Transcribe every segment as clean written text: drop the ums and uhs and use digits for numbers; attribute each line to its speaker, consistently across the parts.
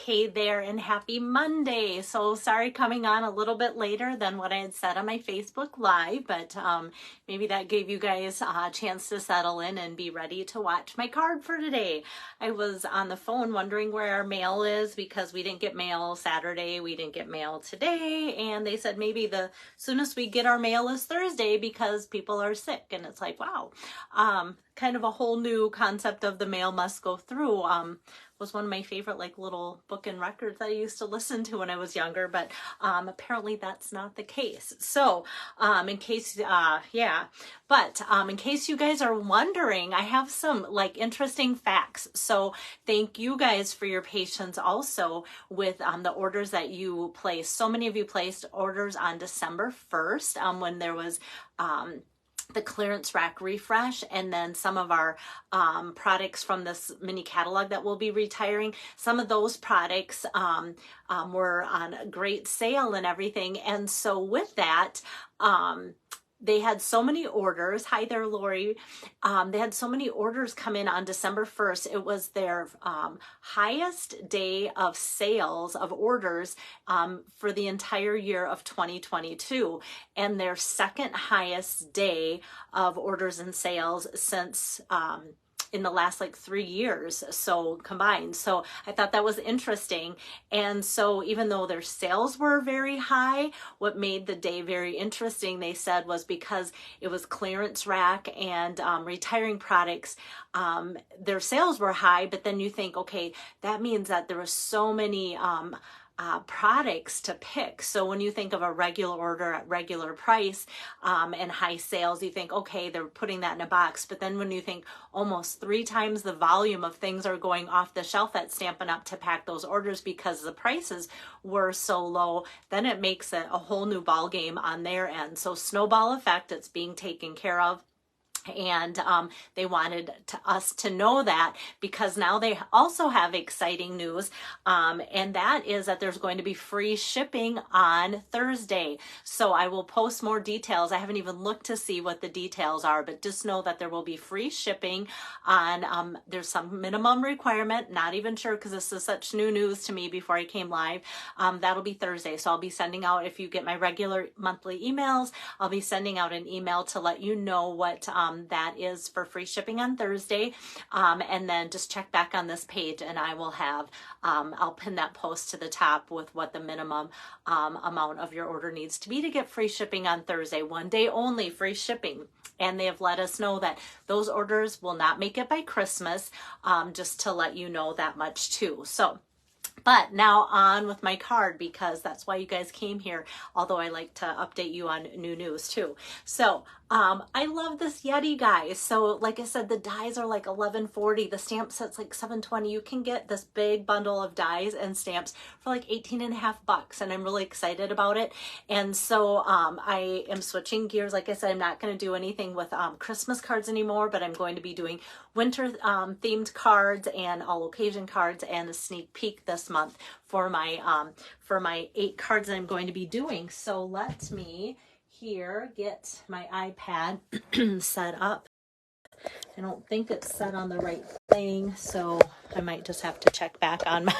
Speaker 1: Hey there and happy Monday. So sorry coming on a little bit later than what I had said on my Facebook Live, but maybe that gave you guys a chance to settle in and be ready to watch my card for today. I was on the phone wondering where our mail is because we didn't get mail Saturday, we didn't get mail today, and they said maybe the soonest we get our mail is Thursday because people are sick. And it's like, wow, kind of a whole new concept of the mail must go through. Was one of my favorite like little book and records that I used to listen to when I was younger, but apparently that's not the case. So in case you guys are wondering, I have some like interesting facts. So thank you guys for your patience also with the orders that you placed. So many of you placed orders on December 1st when there was the clearance rack refresh, and then some of our products from this mini catalog that we'll be retiring. Some of those products were on a great sale and everything. And so with that, they had so many orders. Hi there, Lori. They had so many orders come in on December 1st. It was their highest day of sales of orders for the entire year of 2022, and their second highest day of orders and sales since in the last like 3 years, so combined. So I thought that was interesting. And so even though their sales were very high, what made the day very interesting, they said, was because it was clearance rack and retiring products. Their sales were high, but then you think, okay, that means that there were so many products to pick. So when you think of a regular order at regular price and high sales, you think, okay, they're putting that in a box. But then when you think almost 3 times the volume of things are going off the shelf at Stampin' Up! To pack those orders because the prices were so low, then it makes it a whole new ball game on their end. So snowball effect, it's being taken care of. And they wanted us to know that, because now they also have exciting news, and that is that there's going to be free shipping on Thursday. So I will post more details. I haven't even looked to see what the details are, but just know that there will be free shipping on, there's some minimum requirement, not even sure because this is such new news to me before I came live. That'll be Thursday. So I'll be sending out, if you get my regular monthly emails, I'll be sending out an email to let you know what that is for free shipping on Thursday. And then just check back on this page and I will have, I'll pin that post to the top with what the minimum amount of your order needs to be to get free shipping on Thursday. 1 day only free shipping. And they have let us know that those orders will not make it by Christmas, just to let you know that much too. So, but now on with my card, because that's why you guys came here, although I like to update you on new news too. So I love this Yeti, guys. So like I said, the dies are like $11.40. The stamp set's like $7.20. You can get this big bundle of dies and stamps for like $18.50, and I'm really excited about it. And so I am switching gears. Like I said, I'm not going to do anything with Christmas cards anymore, but I'm going to be doing winter themed cards and all occasion cards and a sneak peek this month for my 8 cards that I'm going to be doing. So let me here get my iPad set up. I don't think it's set on the right thing, so I might just have to check back on my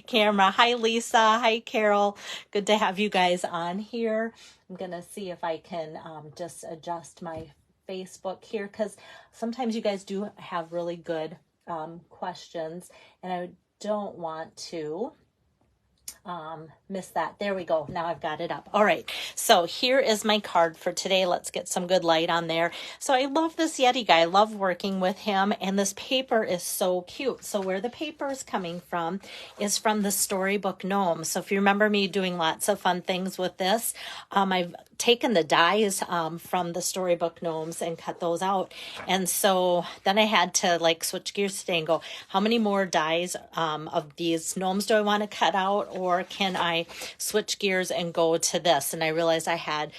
Speaker 1: camera. Hi, Lisa. Hi, Carol. Good to have you guys on here. I'm going to see if I can just adjust my Facebook here, because sometimes you guys do have really good questions, and I don't want to miss that. There we go. Now I've got it up. All right. So here is my card for today. Let's get some good light on there. So I love this Yeti guy. I love working with him. And this paper is so cute. So where the paper is coming from is from the Storybook Gnome. So if you remember me doing lots of fun things with this, I've taken the dies from the Storybook Gnomes and cut those out. And so then I had to like switch gears today and go, how many more dies of these gnomes do I want to cut out? Or can I switch gears and go to this? And I realized I had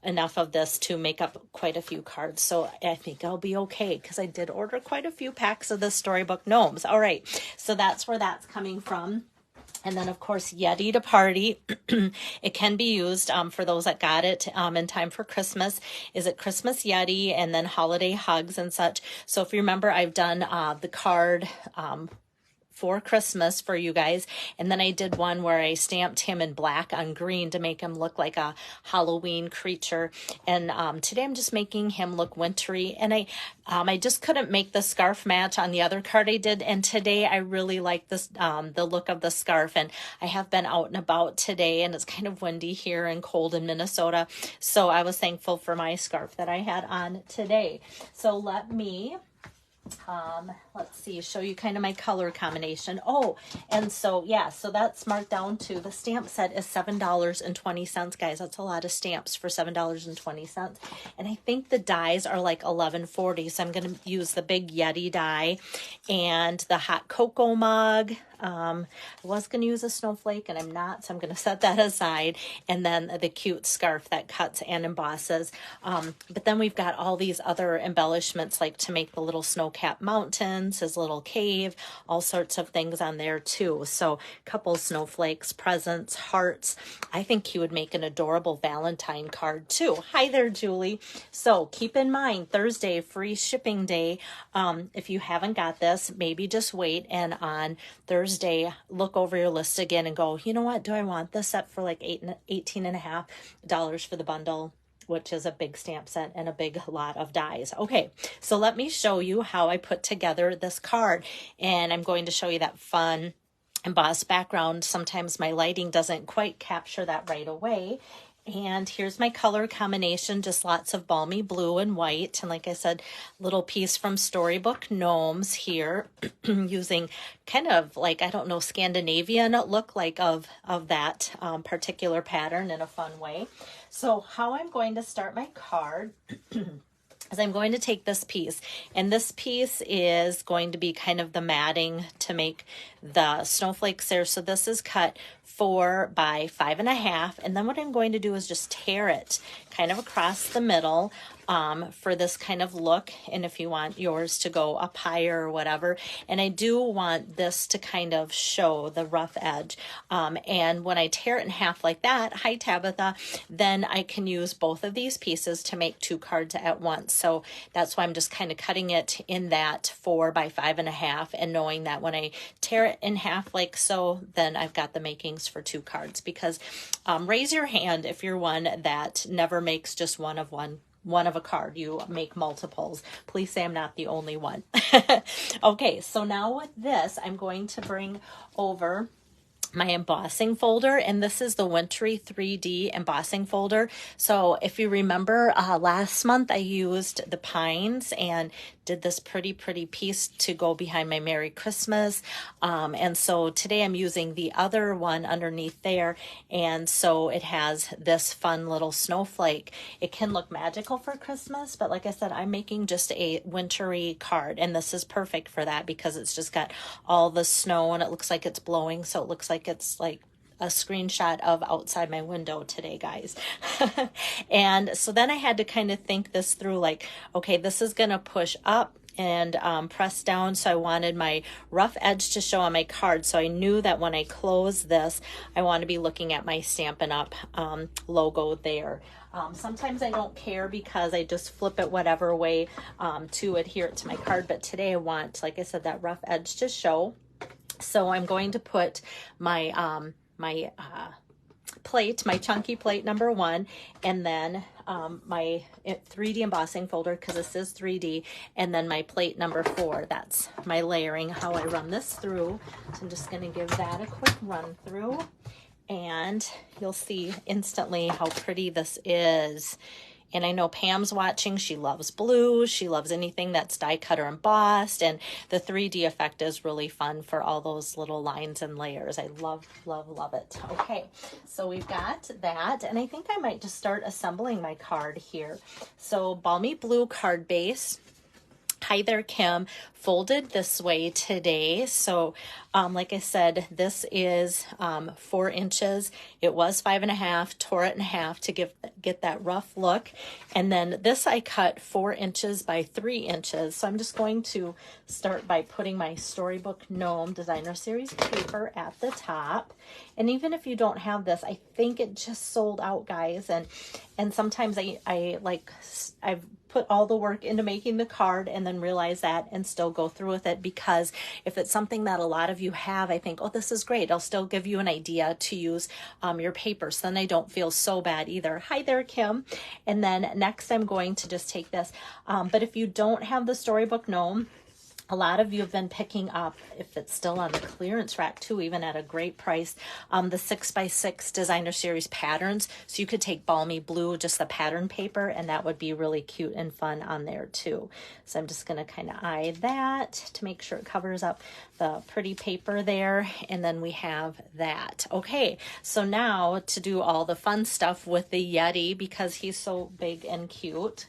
Speaker 1: enough of this to make up quite a few cards. So I think I'll be okay, because I did order quite a few packs of the Storybook Gnomes. All right. So that's where that's coming from. And then, of course, Yeti to Party. It can be used for those that got it in time for Christmas. Is it Christmas Yeti and then holiday hugs and such? So if you remember, I've done the card for Christmas for you guys. And then I did one where I stamped him in black on green to make him look like a Halloween creature. And today I'm just making him look wintry. And I just couldn't make the scarf match on the other card I did. And today I really like this, the look of the scarf. And I have been out and about today, and it's kind of windy here and cold in Minnesota. So I was thankful for my scarf that I had on today. So let me let's see, show you kind of my color combination. Oh, and so yeah, so that's marked down to, the stamp set is $7.20, guys. That's a lot of stamps for $7.20. And I think the dies are like $11.40. So I'm going to use the big Yeti die and the hot cocoa mug. I was going to use a snowflake and I'm not, so I'm going to set that aside. And then the cute scarf that cuts and embosses. But then we've got all these other embellishments, like to make the little snow-capped mountains, his little cave, all sorts of things on there too. So a couple snowflakes, presents, hearts. I think he would make an adorable Valentine card too. Hi there, Julie. So keep in mind, Thursday, free shipping day. If you haven't got this, maybe just wait, and on Thursday, look over your list again and go, you know what, do I want this set for like $18.50 for the bundle, which is a big stamp set and a big lot of dies. Okay, so let me show you how I put together this card. And I'm going to show you that fun embossed background. Sometimes my lighting doesn't quite capture that right away. And here's my color combination, just lots of balmy blue and white. And like I said, little piece from Storybook Gnomes here, using kind of like, I don't know, Scandinavian look like of that particular pattern in a fun way. So how I'm going to start my card is I'm going to take this piece, and this piece is going to be kind of the matting to make the snowflakes there. So this is cut 4 by 5.5, and then what I'm going to do is just tear it kind of across the middle for this kind of look. And if you want yours to go up higher or whatever, and I do want this to kind of show the rough edge. And when I tear it in half like that, hi Tabitha, then I can use both of these pieces to make 2 cards at once. So that's why I'm just kind of cutting it in that 4 by 5.5, and knowing that when I tear it in half like so, then I've got the makings for 2 cards. Because raise your hand if you're one that never makes just one of a card. You make multiples. Please say I'm not the only one. Okay, so now with this, I'm going to bring over my embossing folder, and this is the Wintry 3D embossing folder. So if you remember, last month I used the pines and did this pretty piece to go behind my Merry Christmas. And so today I'm using the other one underneath there. And so it has this fun little snowflake. It can look magical for Christmas, but like I said, I'm making just a wintry card, and this is perfect for that because it's just got all the snow and it looks like it's blowing. So it looks like it's like a screenshot of outside my window today, guys. And so then I had to kind of think this through, like, okay, this is going to push up and press down. So I wanted my rough edge to show on my card. So I knew that when I close this, I want to be looking at my Stampin' Up! Logo there. Sometimes I don't care because I just flip it whatever way to adhere it to my card. But today I want, like I said, that rough edge to show. So I'm going to put my plate, my chunky plate number 1, and then my 3D embossing folder, because this is 3D, and then my plate number 4. That's my layering, how I run this through. So I'm just going to give that a quick run through, and you'll see instantly how pretty this is. And I know Pam's watching. She loves blue. She loves anything that's die cut or embossed. And the 3D effect is really fun for all those little lines and layers. I love it. Okay, so we've got that. And I think I might just start assembling my card here. So balmy blue card base. Hi there, Kim. Folded this way today. So like I said, this is 4 inches. It was 5.5, tore it in half to get that rough look. And then this I cut 4 inches by 3 inches. So I'm just going to start by putting my Storybook Gnome Designer Series paper at the top. And even if you don't have this, I think it just sold out, guys. And sometimes I've put all the work into making the card and then realize that and still go through with it, because if it's something that a lot of you have, I think, oh, this is great. I'll still give you an idea to use your paper, so then I don't feel so bad either. Hi there, Kim. And then next I'm going to just take this. But if you don't have the Storybook Gnome, a lot of you have been picking up, if it's still on the clearance rack too, even at a great price, the 6x6 Designer Series patterns. So you could take Balmy Blue, just the pattern paper, and that would be really cute and fun on there too. So I'm just going to kind of eye that to make sure it covers up the pretty paper there. And then we have that. Okay, so now to do all the fun stuff with the Yeti, because he's so big and cute.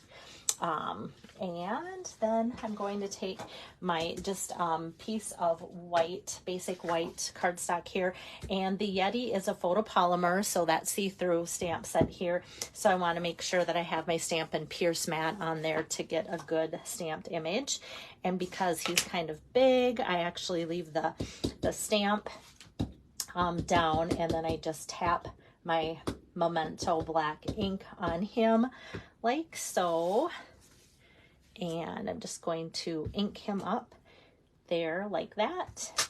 Speaker 1: And then I'm going to take my just piece of white, basic white cardstock here. And the Yeti is a photopolymer, so that see-through stamp set here. So I want to make sure that I have my Stampin' Pierce mat on there to get a good stamped image. And because he's kind of big, I actually leave the stamp down, and then I just tap my Memento black ink on him like so. And I'm just going to ink him up there like that.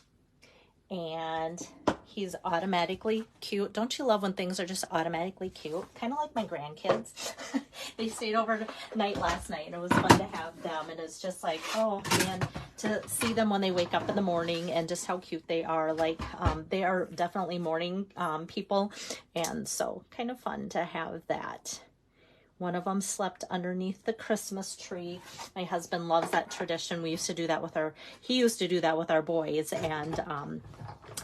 Speaker 1: And he's automatically cute. Don't you love when things are just automatically cute? Kind of like my grandkids. They stayed overnight last night, and it was fun to have them. And it's just like, oh man, to see them when they wake up in the morning and just how cute they are. Like they are definitely morning people. And so kind of fun to have that. One of them slept underneath the Christmas tree. My husband loves that tradition. We used to do that with he used to do that with our boys, and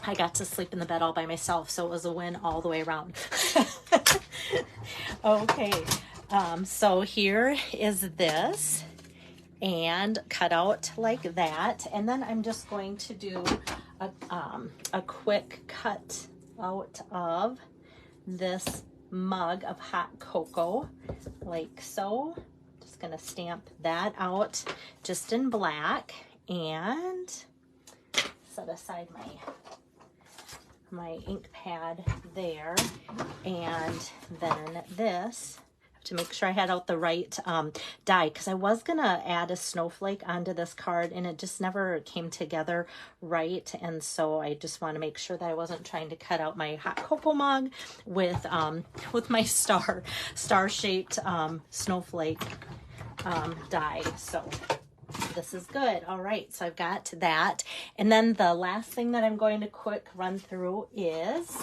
Speaker 1: I got to sleep in the bed all by myself, so it was a win all the way around. Okay, so here is this, and cut out like that, and then I'm just going to do a quick cut out of this mug of hot cocoa like so. Just gonna stamp that out just in black and set aside my ink pad there. And then this, to make sure I had out the right die, because I was gonna add a snowflake onto this card and it just never came together right, and so I just want to make sure that I wasn't trying to cut out my hot cocoa mug with my star-shaped snowflake die. So this is good. All right, so I've got that, and then the last thing that I'm going to quick run through is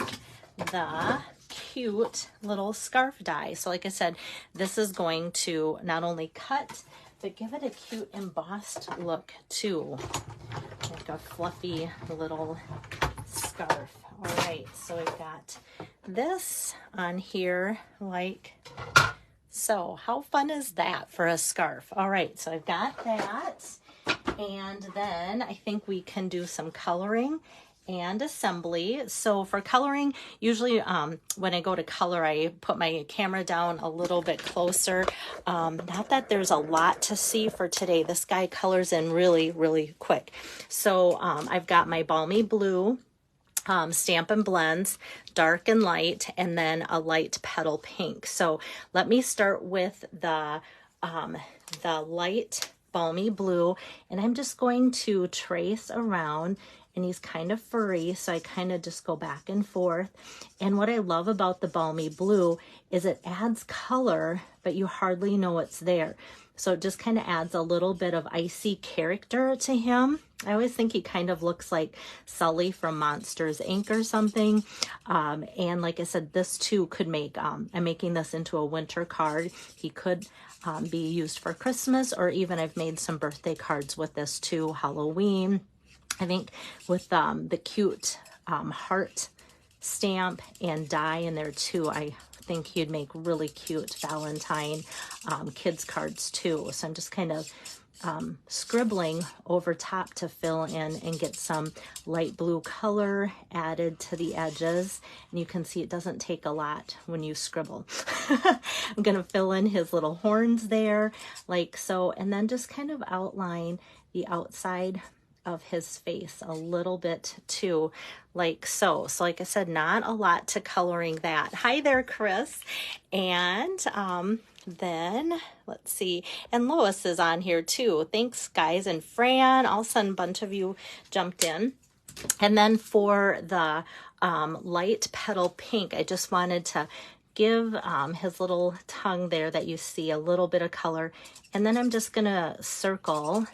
Speaker 1: the cute little scarf die. So like I said, this is going to not only cut, but give it a cute embossed look too. Like a fluffy little scarf. All right, so we've got this on here like so. How fun is that for a scarf? All right, so I've got that. And then I think we can do some coloring and assembly. So for coloring, usually when I go to color, I put my camera down a little bit closer. Not that there's a lot to see for today. This guy colors in really, really quick. So I've got my Balmy Blue, Stampin' Blends, dark and light, and then a light petal pink. So let me start with the light Balmy Blue, and I'm just going to trace around, and he's kind of furry, so I kind of just go back and forth. And what I love about the Balmy Blue is it adds color, but you hardly know it's there. So it just kind of adds a little bit of icy character to him. I always think he kind of looks like Sully from Monsters, Inc. or something. And like I said, this too could make, I'm making this into a winter card. He could be used for Christmas, or even I've made some birthday cards with this too, Halloween. I think with the cute heart stamp and die in there too, I think he'd make really cute Valentine kids cards too. So I'm just kind of scribbling over top to fill in and get some light blue color added to the edges. And you can see it doesn't take a lot when you scribble. I'm going to fill in his little horns there like so, and then just kind of outline the outside of his face a little bit too, like so. So like I said, not a lot to coloring that. Hi there, Chris. And then let's see, and Lois is on here too. Thanks, guys. And Fran, all of a sudden a bunch of you jumped in. And then for the light petal pink, I just wanted to give his little tongue there that you see a little bit of color. And then I'm just gonna circle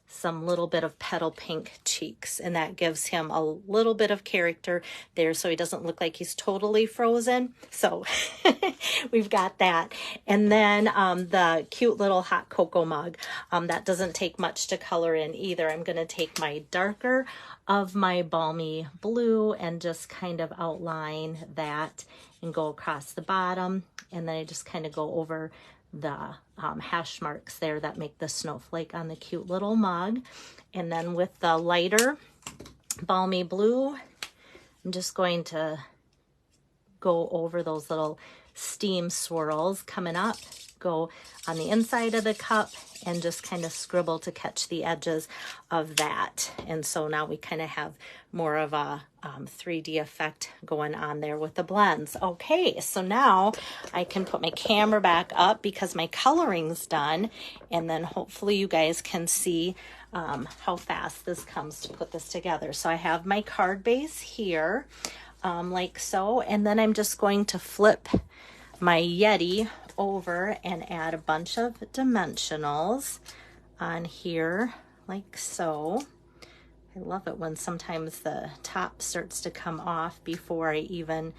Speaker 1: some little bit of petal pink cheeks, and that gives him a little bit of character there so he doesn't look like he's totally frozen. So we've got that. And then the cute little hot cocoa mug, that doesn't take much to color in either. I'm going to take my darker of my balmy blue and just kind of outline that and go across the bottom, and then I just kind of go over the hash marks there that make the snowflake on the cute little mug. And then with the lighter balmy blue, I'm just going to go over those little steam swirls coming up, go on the inside of the cup, and just kind of scribble to catch the edges of that. And so now we kind of have more of a 3D effect going on there with the blends. Okay, so now I can put my camera back up because my coloring's done, and then hopefully you guys can see how fast this comes to put this together. So I have my card base here, like so, and then I'm just going to flip my Yeti over and add a bunch of dimensionals on here, like so. I love it when sometimes the top starts to come off before I even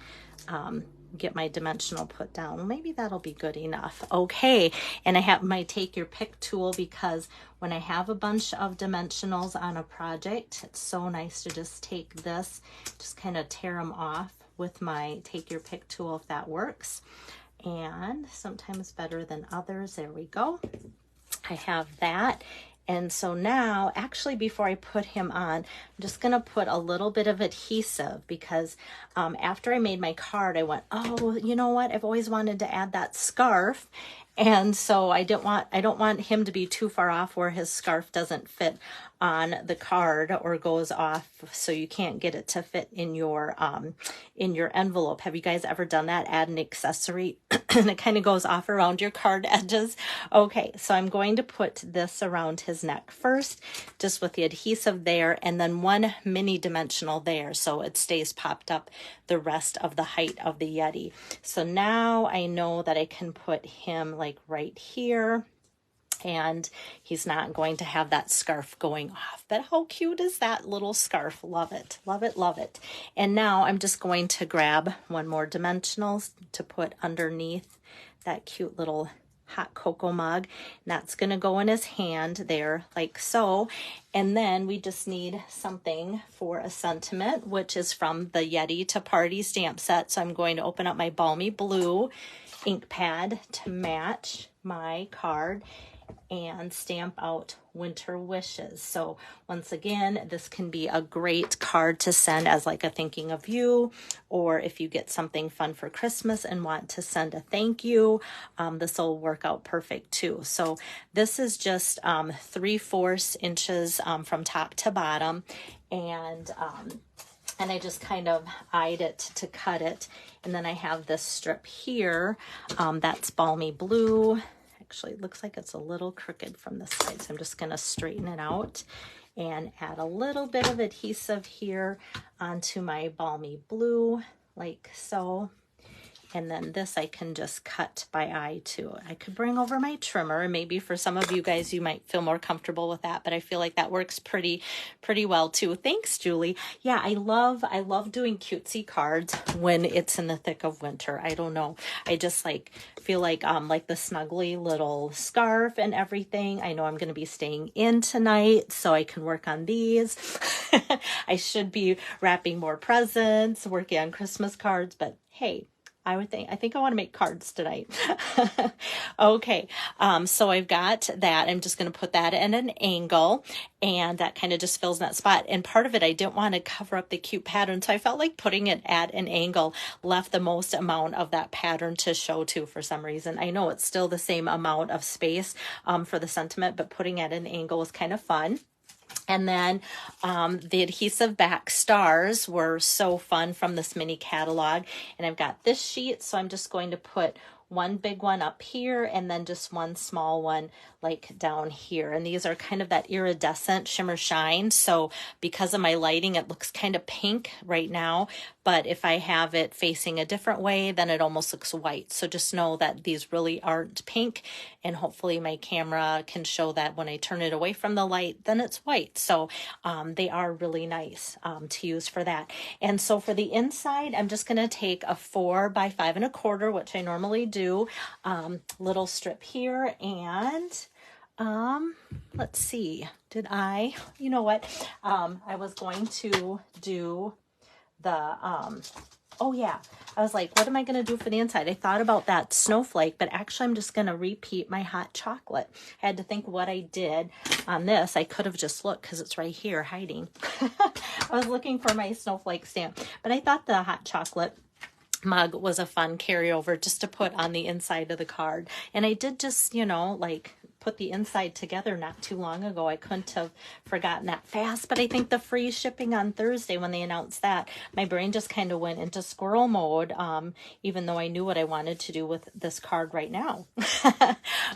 Speaker 1: get my dimensional put down. Maybe that'll be good enough. Okay, and I have my take your pick tool because when I have a bunch of dimensionals on a project, it's so nice to just take this, just kind of tear them off with my take your pick tool if that works. And sometimes better than others. There we go. I have that. And so now, actually, before I put him on, I'm just going to put a little bit of adhesive because after I made my card, I went, oh, you know what? I've always wanted to add that scarf. And so I don't want him to be too far off where his scarf doesn't fit on the card or goes off so you can't get it to fit in your envelope. Have you guys ever done that? Add an accessory and it kind of goes off around your card edges. Okay, so I'm going to put this around his neck first, just with the adhesive there, and then one mini dimensional there so it stays popped up the rest of the height of the Yeti. So now I know that I can put him like right here, and he's not going to have that scarf going off. But how cute is that little scarf? Love it, love it, love it. And now I'm just going to grab one more dimensional to put underneath that cute little hot cocoa mug. And that's going to go in his hand there, like so. And then we just need something for a sentiment, which is from the Yeti to Party stamp set. So I'm going to open up my balmy blue ink pad to match my card and stamp out winter wishes. So once again, this can be a great card to send as like a thinking of you, or if you get something fun for Christmas and want to send a thank you, this will work out perfect too. So this is just 3/4 inches from top to bottom, and I just kind of eyed it to cut it. And then I have this strip here that's balmy blue. Actually, it looks like it's a little crooked from the side, so I'm just going to straighten it out and add a little bit of adhesive here onto my balmy blue, like so. And then this I can just cut by eye too. I could bring over my trimmer, and maybe for some of you guys, you might feel more comfortable with that, but I feel like that works pretty well too. Thanks, Julie. Yeah, I love doing cutesy cards when it's in the thick of winter. I don't know. I just feel like the snuggly little scarf and everything. I know I'm going to be staying in tonight, so I can work on these. I should be wrapping more presents, working on Christmas cards, but hey, I think I want to make cards tonight. Okay, so I've got that. I'm just going to put that in an angle, and that kind of just fills in that spot. And part of it, I didn't want to cover up the cute pattern, so I felt like putting it at an angle left the most amount of that pattern to show too for some reason. I know it's still the same amount of space for the sentiment, but putting it at an angle was kind of fun. And then the adhesive back stars were so fun from this mini catalog. And I've got this sheet, so I'm just going to put one big one up here and then just one small one like down here. And these are kind of that iridescent shimmer shine. So because of my lighting, it looks kind of pink right now. But if I have it facing a different way, then it almost looks white. So just know that these really aren't pink. And hopefully my camera can show that when I turn it away from the light, then it's white. So they are really nice to use for that. And so for the inside, I'm just going to take a 4 by 5 1/4, which I normally do, little strip here. And let's see, you know what? I was going to do the, oh yeah, I was like, what am I going to do for the inside? I thought about that snowflake, but actually I'm just going to repeat my hot chocolate. I had to think what I did on this. I could have just looked because it's right here hiding. I was looking for my snowflake stamp, but I thought the hot chocolate mug was a fun carryover just to put on the inside of the card. And I did just, you know, like put the inside together not too long ago. I couldn't have forgotten that fast, but I think the free shipping on Thursday when they announced that, my brain just kind of went into squirrel mode, even though I knew what I wanted to do with this card right now.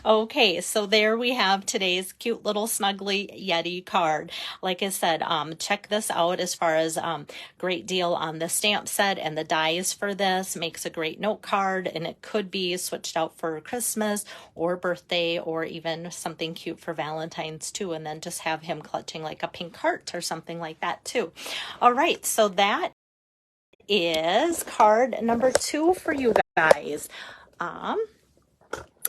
Speaker 1: Okay, so there we have today's cute little snuggly Yeti card. Like I said, check this out as far as great deal on the stamp set and the dies for this. Makes a great note card, and it could be switched out for Christmas or birthday or even something cute for Valentine's too, and then just have him clutching like a pink heart or something like that too. All right, so that is card number 2 for you guys.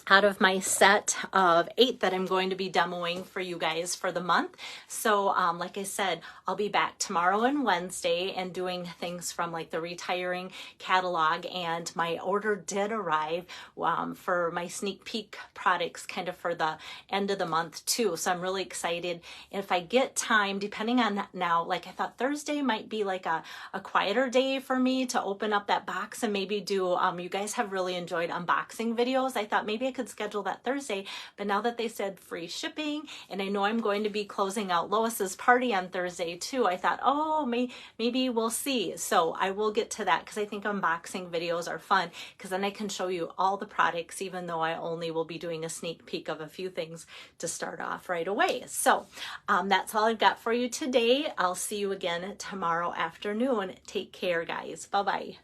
Speaker 1: Out of my set of 8 that I'm going to be demoing for you guys for the month. So like I said, I'll be back tomorrow and Wednesday and doing things from like the retiring catalog, and my order did arrive for my sneak peek products kind of for the end of the month too. So I'm really excited. And if I get time, depending on now, like I thought Thursday might be like a quieter day for me to open up that box and maybe do, you guys have really enjoyed unboxing videos. I thought maybe I could schedule that Thursday, but now that they said free shipping, and I know I'm going to be closing out Lois's party on Thursday too, I thought, oh, maybe we'll see. So I will get to that because I think unboxing videos are fun because then I can show you all the products, even though I only will be doing a sneak peek of a few things to start off right away. So that's all I've got for you today. I'll see you again tomorrow afternoon. Take care, guys. Bye-bye.